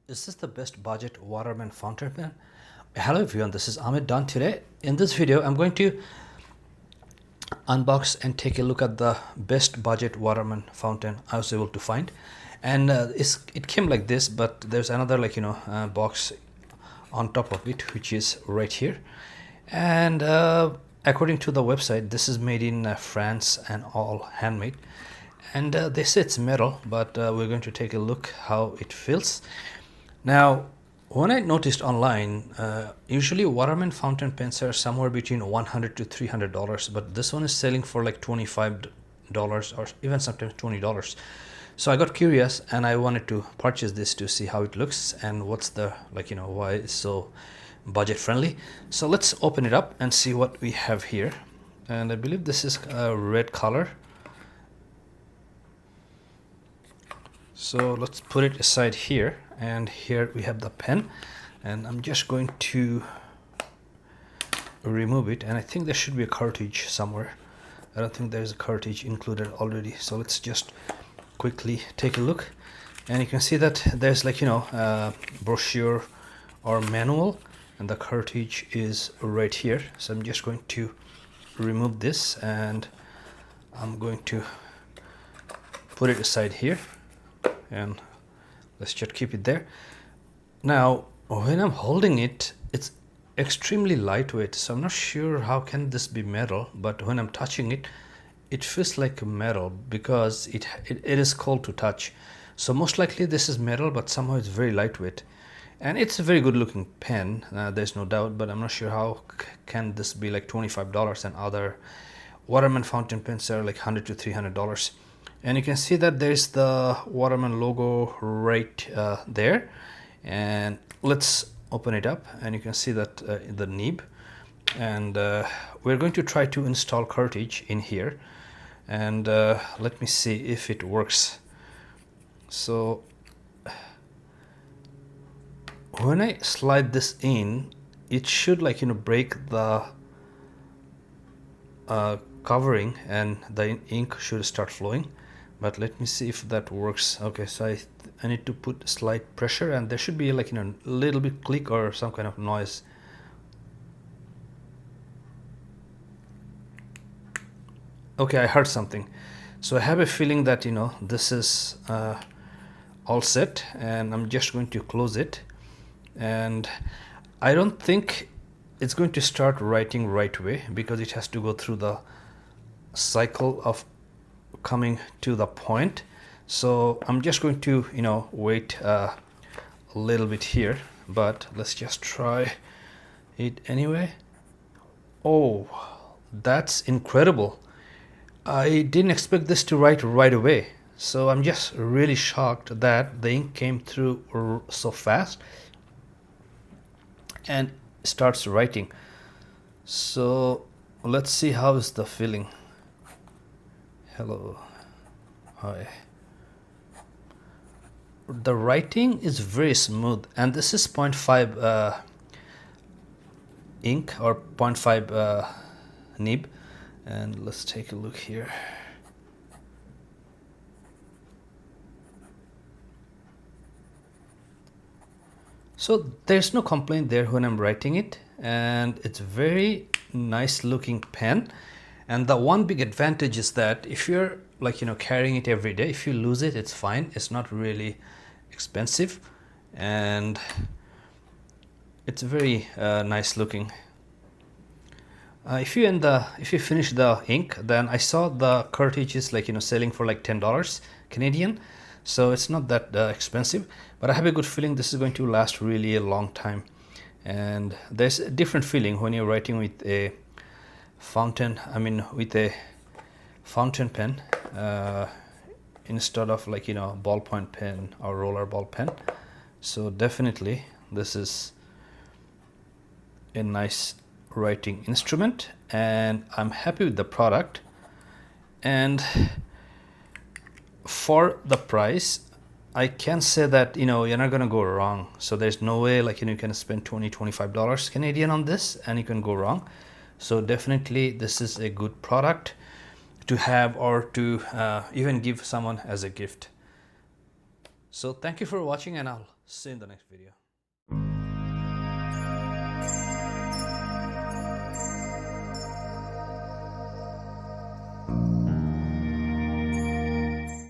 Is this the best budget Waterman fountain pen? Hello everyone, this is Ahmed Dawn. Today in this video I'm going to unbox and take a look at the best budget Waterman fountain I was able to find. And it came like this, but there's another box on top of it, which is right here. And according to the website, this is made in France and all handmade. And they say it's metal, but we're going to take a look how it feels. Now, when I noticed online, usually Waterman fountain pens are somewhere between $100 to $300, but this one is selling for like $25 or even sometimes $20. So I got curious and I wanted to purchase this to see how it looks and what's the why it's so budget friendly. So let's open it up and see what we have here. And I believe this is a red color. So let's put it aside here, and here we have the pen, and I'm just going to remove it, and I think there should be a cartridge somewhere. I don't think there's a cartridge included already, so let's just quickly take a look. And you can see that there's brochure or manual, and the cartridge is right here. So I'm just going to remove this and I'm going to put it aside here, and let's just keep it there. Now when I'm holding it, it's extremely lightweight, so I'm not sure how can this be metal, but when I'm touching it, it feels like metal because it is cold to touch. So most likely this is metal, but somehow it's very lightweight, and it's a very good looking pen, there's no doubt, but I'm not sure how can this be like $25 and other Waterman fountain pens are like $100 to $300. And you can see that there's the Waterman logo right there. And let's open it up, and you can see that the nib. And we're going to try to install cartridge in here. And let me see if it works. So when I slide this in, it should break the covering, and the ink should start flowing. But let me see if that works. Okay, so I need to put slight pressure, and there should be a little bit click or some kind of noise. Okay, I heard something. So I have a feeling that this is all set, and I'm just going to close it. And I don't think it's going to start writing right away because it has to go through the cycle of coming to the point. So I'm just going to wait a little bit here, but let's just try it anyway. Oh, that's incredible. I didn't expect this to write right away, so I'm just really shocked that the ink came through so fast and starts writing. So let's see how is the feeling. Hello. Hi. The writing is very smooth, and this is 0.5 ink or 0.5 nib. And let's take a look here. So there's no complaint there when I'm writing it, and it's very nice looking pen. And the one big advantage is that if you're carrying it every day, if you lose it, it's fine. It's not really expensive, and it's very nice looking. If you finish the ink, then I saw the cartridge is selling for like $10 Canadian, so it's not that expensive. But I have a good feeling this is going to last really a long time. And there's a different feeling when you're writing with a with a fountain pen instead of ballpoint pen or roller ball pen. So definitely this is a nice writing instrument, and I'm happy with the product. And for the price, I can say that you're not gonna go wrong. So there's no way you can spend $25 Canadian on this and you can go wrong. So definitely this is a good product to have, or to even give someone as a gift. So thank you for watching, and I'll see you in the next video.